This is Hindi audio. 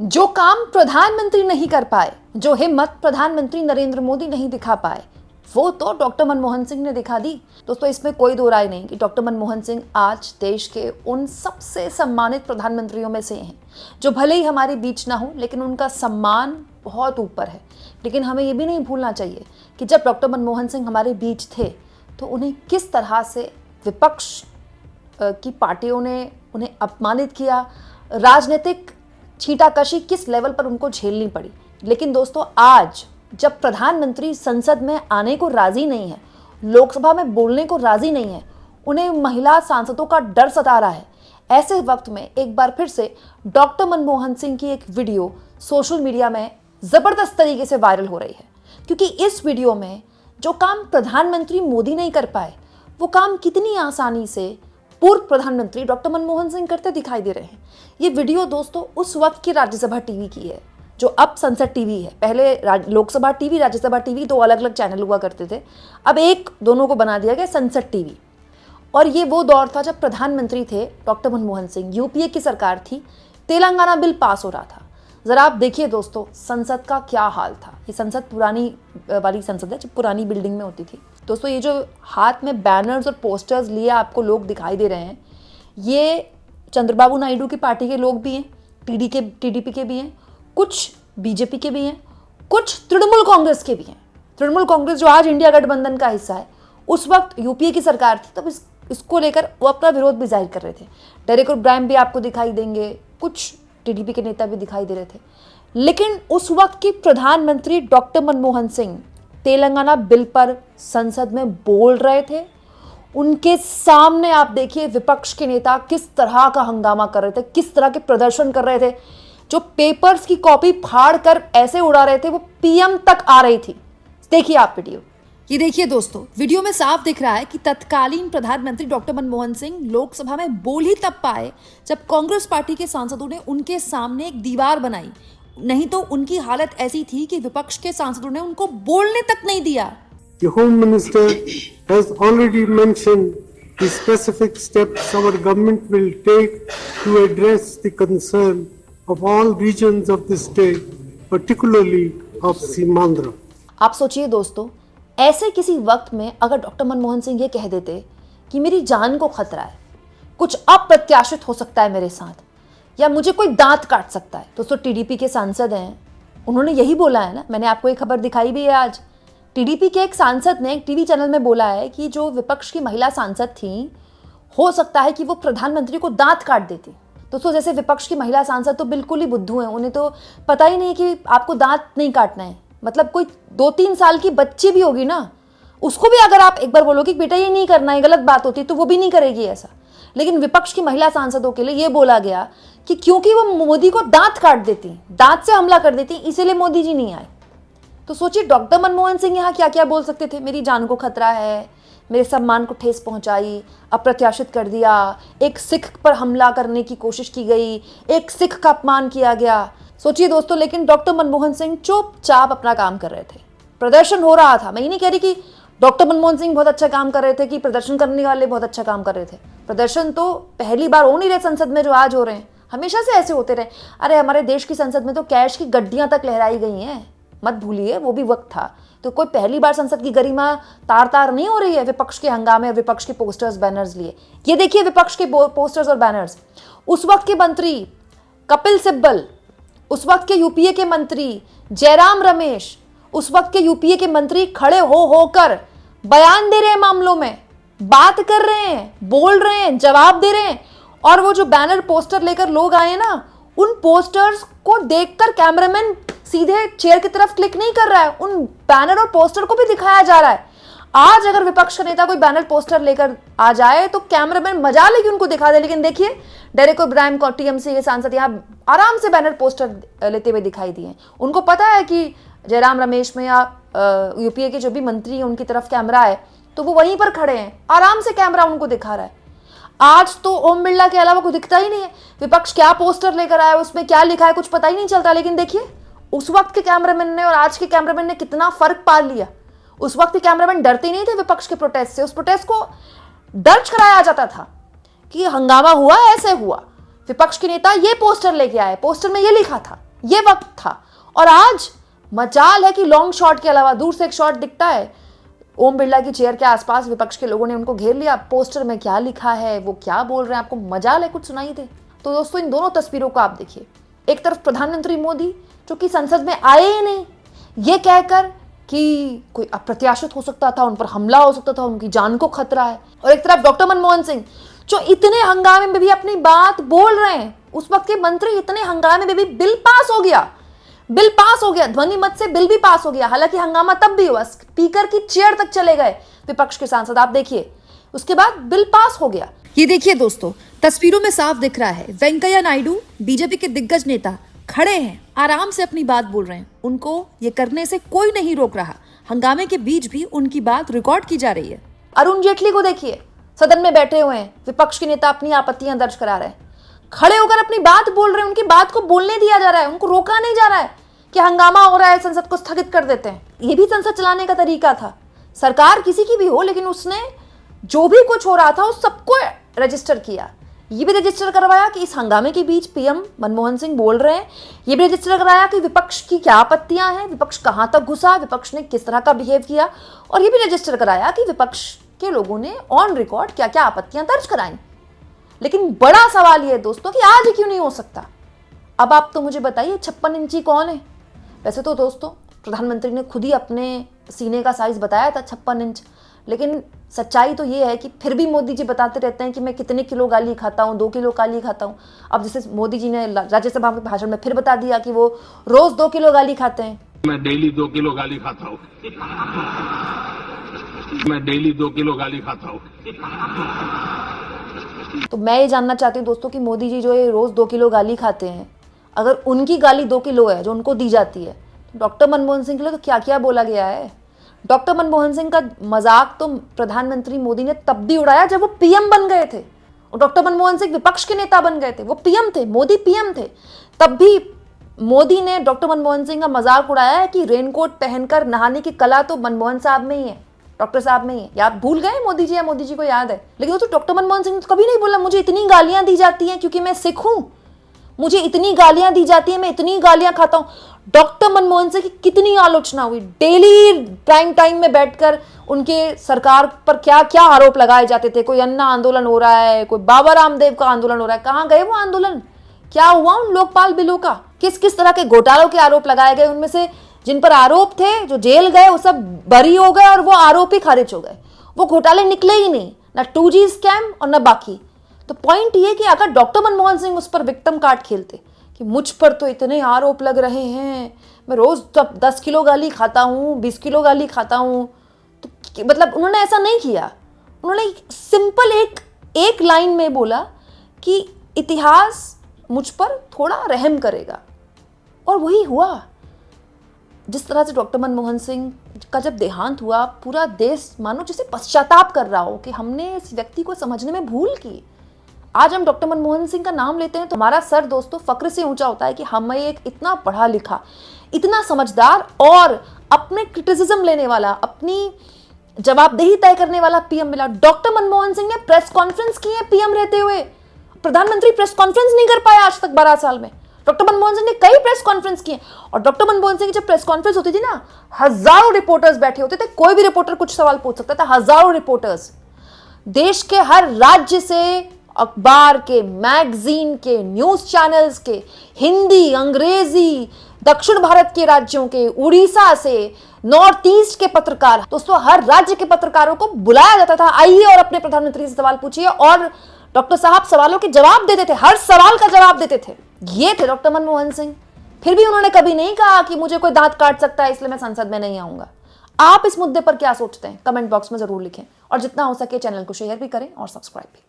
जो काम प्रधानमंत्री नहीं कर पाए, जो हिम्मत प्रधानमंत्री नरेंद्र मोदी नहीं दिखा पाए, वो तो डॉक्टर मनमोहन सिंह ने दिखा दी। दोस्तों, इसमें कोई दो राय नहीं कि डॉक्टर मनमोहन सिंह आज देश के उन सबसे सम्मानित प्रधानमंत्रियों में से हैं जो भले ही हमारे बीच ना हो, लेकिन उनका सम्मान बहुत ऊपर है। लेकिन हमें ये भी नहीं भूलना चाहिए कि जब डॉक्टर मनमोहन सिंह हमारे बीच थे तो उन्हें किस तरह से विपक्ष की पार्टियों ने उन्हें अपमानित किया, राजनीतिक छींटाकशी किस लेवल पर उनको झेलनी पड़ी। लेकिन दोस्तों, आज जब प्रधानमंत्री संसद में आने को राजी नहीं है, लोकसभा में बोलने को राजी नहीं है, उन्हें महिला सांसदों का डर सता रहा है, ऐसे वक्त में एक बार फिर से डॉक्टर मनमोहन सिंह की एक वीडियो सोशल मीडिया में जबरदस्त तरीके से वायरल हो रही है। क्योंकि इस वीडियो में जो काम प्रधानमंत्री मोदी नहीं कर पाए, वो काम कितनी आसानी से पूर्व प्रधानमंत्री डॉक्टर मनमोहन सिंह करते दिखाई दे रहे हैं। ये वीडियो दोस्तों उस वक्त की राज्यसभा टीवी की है जो अब संसद टीवी है। पहले लोकसभा टीवी, राज्यसभा टीवी दो अलग अलग चैनल हुआ करते थे, अब एक दोनों को बना दिया गया संसद टीवी। और ये वो दौर था जब प्रधानमंत्री थे डॉक्टर मनमोहन सिंह, यूपीए की सरकार थी, तेलंगाना बिल पास हो रहा था। जरा आप देखिए दोस्तों, संसद का क्या हाल था। ये संसद पुरानी वाली संसद है जो पुरानी बिल्डिंग में होती थी। दोस्तों, ये जो हाथ में बैनर्स और पोस्टर्स लिए आपको लोग दिखाई दे रहे हैं, ये चंद्रबाबू नायडू की पार्टी के लोग भी हैं, टीडीपी के भी हैं, कुछ बीजेपी के भी हैं, कुछ तृणमूल कांग्रेस के भी हैं। तृणमूल कांग्रेस जो आज इंडिया गठबंधन का हिस्सा है, उस वक्त यूपीए की सरकार थी, तब इसको लेकर वो अपना विरोध भी जाहिर कर रहे थे। डेरेक ओब्रायन भी आपको दिखाई देंगे, कुछ टीडीपी के नेता भी दिखाई दे रहे थे। लेकिन उस वक्त की प्रधानमंत्री डॉक्टर मनमोहन सिंह तेलंगाना बिल पर संसद में बोल रहे थे। उनके सामने आप देखिए विपक्ष के नेता किस तरह का हंगामा कर रहे थे, किस तरह के प्रदर्शन कर रहे थे। जो पेपर्स की कॉपी फाड़ कर ऐसे उड़ा रहे थे, वो पीएम तक आ रही थी। देखिए आप वीडियो। ये देखिए दोस्तों, वीडियो में साफ दिख रहा है कि तत्कालीन प्रधानमंत्री डॉक्टर मनमोहन सिंह लोकसभा में बोल ही तब पाए जब कांग्रेस पार्टी के सांसदों ने उनके सामने एक दीवार बनाई। नहीं तो उनकी हालत ऐसी थी कि विपक्ष के सांसदों ने उनको बोलने तक नहीं दिया। The Home Minister has already mentioned the specific steps our government will take to address the concern of all regions of the state, particularly of Simandra. आप सोचिए दोस्तों, ऐसे किसी वक्त में अगर डॉक्टर मनमोहन सिंह ये कह देते कि मेरी जान को खतरा है, कुछ अप्रत्याशित हो सकता है मेरे साथ, या मुझे कोई दांत काट सकता है। दोस्तों, टीडीपी के सांसद हैं, उन्होंने यही बोला है ना। मैंने आपको एक खबर दिखाई भी है आज। टीडीपी के एक सांसद ने एक टीवी चैनल में बोला है कि जो विपक्ष की महिला सांसद थी, हो सकता है कि वो प्रधानमंत्री को दांत काट देती। दोस्तों, जैसे विपक्ष की महिला सांसद तो बिल्कुल ही बुद्धू हैं, उन्हें तो पता ही नहीं कि आपको दांत नहीं काटना है। मतलब कोई 2-3 साल की बच्ची भी होगी ना, उसको भी अगर आप एक बार बोलोगे कि बेटा ये नहीं करना है, गलत बात होती, तो वो भी नहीं करेगी ऐसा। लेकिन विपक्ष की महिला सांसदों के लिए ये बोला गया कि क्योंकि वो मोदी को दांत काट देती, दांत से हमला कर देती, इसीलिए मोदी जी नहीं आए। तो सोचिए डॉक्टर मनमोहन सिंह यहाँ क्या क्या बोल सकते थे। मेरी जान को खतरा है, मेरे सम्मान को ठेस पहुंचाई, अप्रत्याशित कर दिया, एक सिख पर हमला करने की कोशिश की गई, एक सिख का अपमान किया गया। सोचिए दोस्तों, लेकिन डॉक्टर मनमोहन सिंह चुपचाप अपना काम कर रहे थे। प्रदर्शन हो रहा था। मैं ये नहीं कह रही कि डॉक्टर मनमोहन सिंह बहुत अच्छा काम कर रहे थे, कि प्रदर्शन करने वाले बहुत अच्छा काम कर रहे थे। प्रदर्शन तो पहली बार हो नहीं रहे संसद में जो आज हो रहे हैं, हमेशा से ऐसे होते रहे। अरे हमारे देश की संसद में तो कैश की गड्डियां तक लहराई गई हैं, मत भूलिए, वो भी वक्त था। तो कोई पहली बार संसद की गरिमा तार तार नहीं हो रही है विपक्ष के हंगामे और विपक्ष के पोस्टर्स बैनर्स लिए। ये देखिए विपक्ष के पोस्टर्स और बैनर्स। उस वक्त के मंत्री कपिल सिब्बल, उस वक्त के यूपीए के मंत्री जयराम रमेश, उस वक्त के यूपीए के मंत्री खड़े होकर बयान दे रहे हैं, मामलों में बात कर रहे हैं, बोल रहे हैं, जवाब दे रहे हैं। और वो जो बैनर पोस्टर लेकर लोग आए ना, उन पोस्टर्स को देखकर कैमरामैन सीधे चेयर की तरफ क्लिक नहीं कर रहा है, उन बैनर और पोस्टर को भी दिखाया जा रहा है। आज अगर विपक्ष का नेता कोई बैनर पोस्टर लेकर आ जाए तो कैमरामैन मजा लेके उनको दिखा दे। लेकिन देखिए डेरेक ओब्रायन को टीएमसी के सांसद यहाँ आराम से बैनर पोस्टर लेते हुए दिखाई दिए। उनको पता है कि जयराम रमेश में या यूपीए के जो भी मंत्री हैं उनकी तरफ कैमरा है, तो वो वहीं पर खड़े हैं, आराम से कैमरा उनको दिखा रहा है। आज तो ओम बिरला के अलावा कोई दिखता ही नहीं है। विपक्ष क्या पोस्टर लेकर आया, उसमें क्या लिखा है, कुछ पता ही नहीं चलता। लेकिन देखिए उस वक्त के कैमरामैन ने और आज के कैमरामैन ने कितना फर्क पाल लिया। उस वक्त के कैमरामैन डरते नहीं थे विपक्ष के प्रोटेस्ट से। उस प्रोटेस्ट को दर्ज कराया जाता था कि हंगामा हुआ, ऐसे हुआ, विपक्ष के नेता ये पोस्टर लेके आए, पोस्टर में ये लिखा था। ये वक्त था। और आज मजाल है कि लॉन्ग शॉट के अलावा दूर से एक शॉट दिखता है, ओम बिरला की चेयर के आसपास विपक्ष के लोगों ने उनको घेर लिया, पोस्टर में क्या लिखा है, वो क्या बोल रहे हैं, आपको मजाल है कुछ सुनाई दे। तो दोस्तों इन दोनों तस्वीरों को आप देखिए, एक तरफ प्रधानमंत्री मोदी जो कि संसद में आए ही नहीं, ये कहकर कि कोई अप्रत्याशित हो सकता था, उन पर हमला हो सकता था, उनकी जान को खतरा है, और एक तरफ डॉक्टर मनमोहन सिंह जो इतने हंगामे में भी अपनी बात बोल रहे हैं। उस वक्त के मंत्री इतने हंगामे में भी बिल पास हो गया, बिल पास हो गया, ध्वनि मत से बिल भी पास हो गया। हालांकि हंगामा तब भी हुआ, स्पीकर की चेयर तक चले गए विपक्ष के सांसद, आप देखिए, उसके बाद बिल पास हो गया। ये देखिए दोस्तों, तस्वीरों में साफ दिख रहा है वेंकैया नायडू बीजेपी के दिग्गज नेता खड़े हैं, आराम से अपनी बात बोल रहे हैं, उनको ये करने से कोई नहीं रोक रहा। हंगामे के बीच भी उनकी बात रिकॉर्ड की जा रही है। अरुण जेटली को देखिए, सदन में बैठे हुए हैं, विपक्ष के नेता अपनी आपत्तियां दर्ज करा रहे हैं, खड़े होकर अपनी बात बोल रहे हैं, उनकी बात को बोलने दिया जा रहा है, उनको रोका नहीं जा रहा है कि हंगामा हो रहा है, संसद को स्थगित कर देते हैं। ये भी संसद चलाने का तरीका था, सरकार किसी की भी हो, लेकिन उसने जो भी कुछ हो रहा था उस सबको रजिस्टर किया। ये भी रजिस्टर करवाया कि इस हंगामे के बीच पीएम मनमोहन सिंह बोल रहे हैं, ये भी रजिस्टर कराया कि विपक्ष की क्या आपत्तियां हैं, विपक्ष कहां तक घुसा, विपक्ष ने किस तरह का बिहेव किया, और ये भी रजिस्टर कराया कि विपक्ष के लोगों ने ऑन रिकॉर्ड क्या क्या आपत्तियां दर्ज कराई। लेकिन बड़ा सवाल यह है दोस्तों कि आज ही क्यों नहीं हो सकता। अब आप तो मुझे बताइए 56 इंची कौन है। वैसे तो दोस्तों प्रधानमंत्री ने खुद ही अपने सीने का साइज बताया था 56 इंच, लेकिन सच्चाई तो ये है कि फिर भी मोदी जी बताते रहते हैं कि मैं कितने किलो गाली खाता हूँ, 2 किलो गाली खाता हूँ। अब जैसे मोदी जी ने राज्यसभा के भाषण में फिर बता दिया कि वो रोज 2 किलो गाली खाते हैं। मैं डेली 2 किलो गाली खाता हूँ। मैं डेली 2 किलो गाली खाता हूँ। तो मैं ये जानना चाहती हूँ दोस्तों कि मोदी जी जो ये रोज 2 किलो गाली खाते हैं, अगर उनकी गाली 2 किलो है जो उनको दी जाती है, तो डॉक्टर मनमोहन सिंह के लिए तो क्या क्या बोला गया है। डॉक्टर मनमोहन सिंह का मजाक तो प्रधानमंत्री मोदी ने तब भी उड़ाया जब वो पीएम बन गए थे, और डॉक्टर मनमोहन सिंह विपक्ष के नेता बन गए थे, वो पीएम थे, मोदी पीएम थे। तब भी मोदी ने डॉक्टर मनमोहन सिंह का मजाक उड़ाया है कि रेनकोट पहनकर नहाने की कला तो मनमोहन साहब में ही है, डॉक्टर साहब में ही है। या आप भूल गए मोदी जी, या मोदी जी को याद है? लेकिन वो तो डॉक्टर मनमोहन सिंह ने कभी नहीं बोला मुझे इतनी गालियां दी जाती हैं क्योंकि मैं सिख हूं, मुझे इतनी गालियां दी जाती हैं, मैं इतनी गालियां खाता हूं। डॉक्टर मनमोहन सिंह की कितनी आलोचना हुई, डेली प्राइम टाइम में बैठकर उनके सरकार पर क्या क्या आरोप लगाए जाते थे। कोई अन्ना आंदोलन हो रहा है, कोई बाबा रामदेव का आंदोलन हो रहा है, कहां गए वो आंदोलन, क्या हुआ उन लोकपाल बिलों का, किस किस तरह के घोटालों के आरोप लगाए गए, उनमें से जिन पर आरोप थे जो जेल गए वो सब बरी हो गए और वो आरोप ही खारिज हो गए, वो घोटाले निकले ही नहीं, ना 2G स्कैम और ना बाकी। तो पॉइंट ये कि अगर डॉक्टर मनमोहन सिंह उस पर विक्टिम कार्ड खेलते कि मुझ पर तो इतने आरोप लग रहे हैं, मैं रोज 10 किलो गाली खाता हूँ, 20 किलो गाली खाता हूँ, तो मतलब उन्होंने ऐसा नहीं किया। उन्होंने सिंपल एक लाइन में बोला कि इतिहास मुझ पर थोड़ा रहम करेगा, और वही हुआ। जिस तरह से डॉक्टर मनमोहन सिंह का जब देहांत हुआ, पूरा देश मानो जैसे पश्चाताप कर रहा हो कि हमने इस व्यक्ति को समझने में भूल की। आज हम डॉक्टर मनमोहन सिंह का नाम लेते हैं तो हमारा सर दोस्तों फक्र से ऊंचा होता है कि हमें एक इतना पढ़ा लिखा, इतना समझदार और अपने क्रिटिसिज्म लेने वाला, अपनी जवाबदेही तय करने वाला पीएम मिला। डॉक्टर मनमोहन सिंह ने प्रेस कॉन्फ्रेंस की है पीएम रहते हुए, प्रधानमंत्री प्रेस कॉन्फ्रेंस नहीं कर पाया आज तक 12 साल में। डॉक्टर मनमोहन सिंह ने कई प्रेस कॉन्फ्रेंस किए, और डॉक्टर मनमोहन सिंह की जब प्रेस कॉन्फ्रेंस होती थी ना, हजारों रिपोर्टर्स बैठे होते थे, कोई भी रिपोर्टर कुछ सवाल पूछ सकता था, हजारों रिपोर्टर्स देश के हर राज्य से, अखबार के, मैगजीन के, न्यूज चैनल्स के, हिंदी, अंग्रेजी, दक्षिण भारत के राज्यों के, उड़ीसा से, नॉर्थ ईस्ट के पत्रकार, दोस्तों हर राज्य के पत्रकारों को बुलाया जाता था, आइए और अपने प्रधानमंत्री से सवाल पूछिए, और डॉक्टर साहब सवालों के जवाब देते थे, हर सवाल का जवाब देते थे। ये थे डॉक्टर मनमोहन सिंह। फिर भी उन्होंने कभी नहीं कहा कि मुझे कोई दांत काट सकता है इसलिए मैं संसद में नहीं आऊंगा। आप इस मुद्दे पर क्या सोचते हैं कमेंट बॉक्स में जरूर लिखें, और जितना हो सके चैनल को शेयर भी करें और सब्सक्राइब भी।